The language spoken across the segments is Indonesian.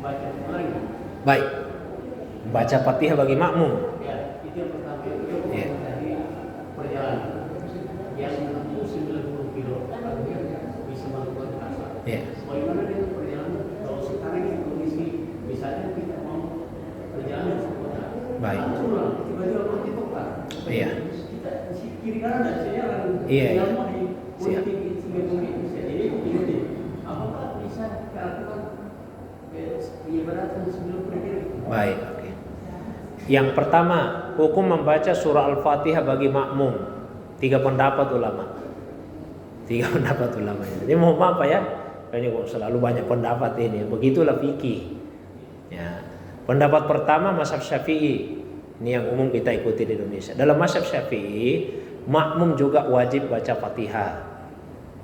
baca kemarin. Baik. Baca Fatihah bagi makmum. Ya, itu yang pertama. Itu Ya. dari perjalanan yang menempuh 90 kilo bisa melakukan asar. Ya. Bagaimana dengan perjalanan kalau sekarang ini kondisi misalnya kita mau perjalanan ke kota. Baik. Langsung tiba-tiba mati kota. Iya. Kita kiri kanan dan sejalan. Iya, iya. Siap. Jadi ini apakah bisa kita lakukan ibaratkan sebelum pergi? Baik, oke. Yang pertama, hukum membaca surah Al-Fatihah bagi makmum. 3 pendapat ulama. 3 pendapat ulama. Jadi mohon maaf ya, kayaknya kok selalu banyak pendapat ini. Begitulah fikih. Ya. Pendapat pertama mazhab Syafi'i. Ini yang umum kita ikuti di Indonesia. Dalam mazhab Syafi'i, makmum juga wajib baca Fatihah.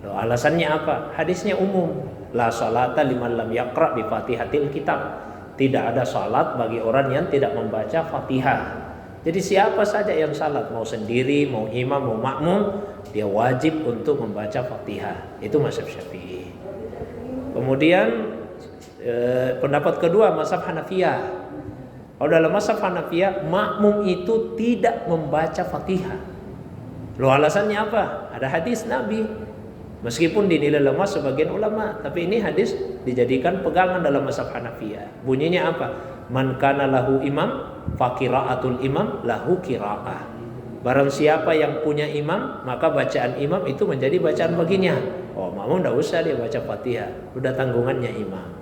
Loh, alasannya apa? Hadisnya umum. La salata liman lam yaqra bi Fatihatil kitab. Tidak ada salat bagi orang yang tidak membaca Fatihah. Jadi siapa saja yang salat, mau sendiri, mau imam, mau makmum, dia wajib untuk membaca Fatihah. Itu mazhab Syafi'i. Kemudian pendapat kedua mazhab Hanafiyah. Kalau dalam mazhab Hanafiyah, makmum itu tidak membaca Fatihah. Loh, alasannya apa? Ada hadis Nabi. Meskipun dinilai lemah sebagian ulama, tapi ini hadis dijadikan pegangan dalam mazhab Hanafiyah. Bunyinya apa? Man kana lahu imam fa qiraatul imam lahu qiraah. Barang siapa yang punya imam, maka bacaan imam itu menjadi bacaan baginya. Oh, makmum enggak usah dia baca Fatihah, udah tanggungannya imam.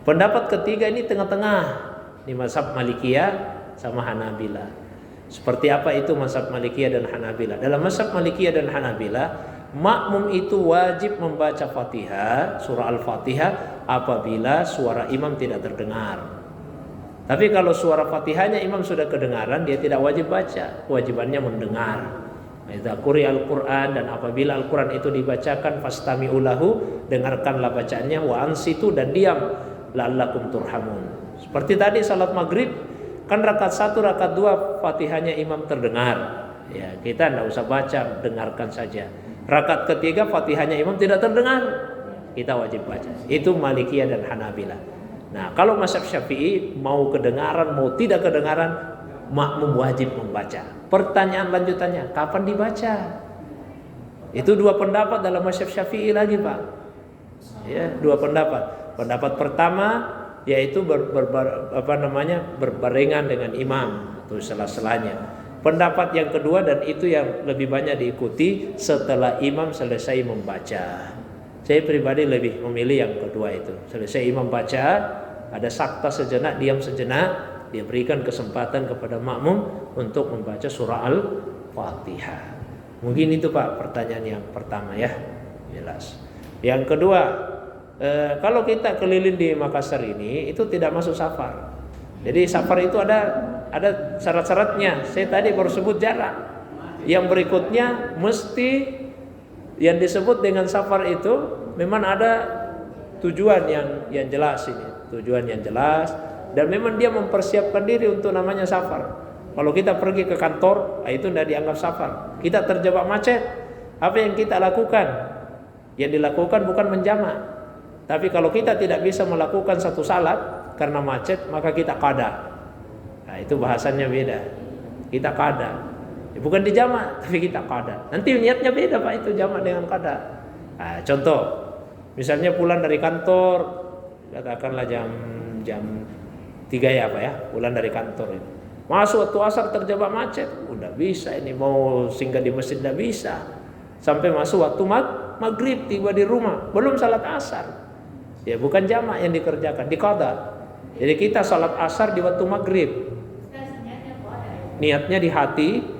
Pendapat ketiga ini tengah-tengah, di mazhab Malikiyah sama Hanabilah. Seperti apa itu mazhab Malikiyah dan Hanabilah? Dalam mazhab Malikiyah dan Hanabilah, makmum itu wajib membaca Fatihah, surah Al-Fatihah apabila suara imam tidak terdengar. Tapi kalau suara Fatihahnya imam sudah kedengaran, dia tidak wajib baca, kewajibannya mendengar. Idza quri'al Qur'an, dan apabila Al-Qur'an itu dibacakan fastami'u lahu, dengarkanlah bacaannya, wa ansitu, dan diam, la'allakum turhamun. Seperti tadi salat maghrib, kan rakaat 1, rakaat 2 Fatihahnya imam terdengar. Ya, kita tidak usah baca, dengarkan saja. Rakaat ketiga Fatihahnya imam tidak terdengar, kita wajib baca. Itu Malikiyah dan Hanabilah. Nah, kalau mazhab Syafi'i mau kedengaran mau tidak kedengaran, makmum wajib membaca. Pertanyaan lanjutannya, kapan dibaca? Itu 2 pendapat dalam mazhab Syafi'i lagi, Pak. Ya, 2 pendapat. Pendapat pertama yaitu berbarengan dengan imam atau sela-selanya. Pendapat yang kedua, dan itu yang lebih banyak diikuti, setelah imam selesai membaca. Saya pribadi lebih memilih yang kedua itu. Selesai imam baca, ada sakta sejenak, diam sejenak, dia berikan kesempatan kepada makmum untuk membaca surah Al-Fatihah. Mungkin itu Pak pertanyaan yang pertama ya. Jelas. Yang kedua, kalau kita keliling di Makassar ini, itu tidak masuk safar. Jadi safar itu ada syarat-syaratnya. Saya tadi baru sebut jarak. Yang berikutnya mesti yang disebut dengan safar itu memang ada tujuan yang jelas ini, tujuan yang jelas, dan memang dia mempersiapkan diri untuk namanya safar. Kalau kita pergi ke kantor, itu tidak dianggap safar. Kita terjebak macet, apa yang kita lakukan? Yang dilakukan bukan menjamak. Tapi kalau kita tidak bisa melakukan satu salat karena macet, maka kita qada. Nah, itu bahasannya beda. Kita qada. Bukan dijamak, tapi kita qada. Nanti niatnya beda Pak, itu jamak dengan qada. Nah, contoh, misalnya pulang dari kantor, katakanlah jam 3 ya Pak ya, pulang dari kantor itu. Masuk waktu asar terjebak macet, udah bisa ini mau singgah di masjid udah bisa. Sampai masuk waktu maghrib tiba di rumah, belum salat asar. Ya bukan jamak yang dikerjakan, di qada. Jadi kita salat asar di waktu maghrib. Niatnya di hati.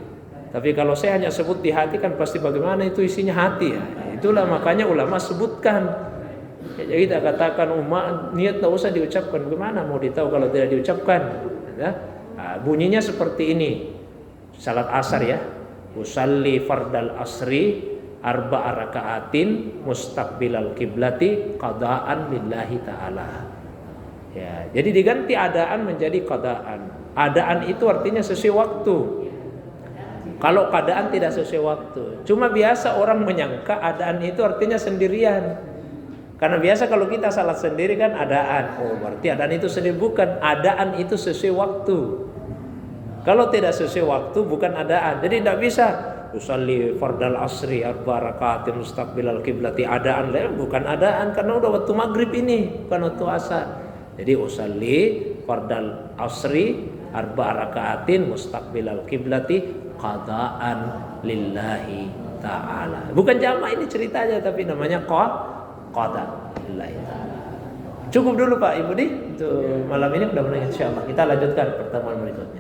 Tapi kalau saya hanya sebut di hati kan pasti bagaimana itu isinya hati ya. Itulah makanya ulama sebutkan. Ya, jadi kita katakan niat tak usah diucapkan. Bagaimana mau ditahu kalau tidak diucapkan? Ya. Nah, bunyinya seperti ini. Salat asar ya. Usalli fardal asri arba'a raka'atin mustaqbilal kiblati qada'an lillahi ta'ala. Ya, jadi diganti adaan menjadi qada'an. Adaan itu artinya sesuai waktu. Kalau keadaan tidak sesuai waktu. Cuma biasa orang menyangka adaan itu artinya sendirian. Karena biasa kalau kita salat sendiri kan adaan. Oh, berarti adaan itu sendiri, bukan. Adaan itu sesuai waktu. Kalau tidak sesuai waktu bukan adaan. Jadi tidak bisa usalli fardal asri arba rakaatin mustaqbilal qiblati adaan, bukan adaan karena udah waktu maghrib ini, bukan waktu asar. Jadi usalli fardal asri arba rakaatin mustaqbilal qiblati qadaan lillahi ta'ala. Bukan jamak ini ceritanya, tapi namanya qada lillahi ta'ala. Cukup dulu Pak Ibu untuk malam ini, mudah-mudahan insyaallah kita lanjutkan pertemuan berikutnya.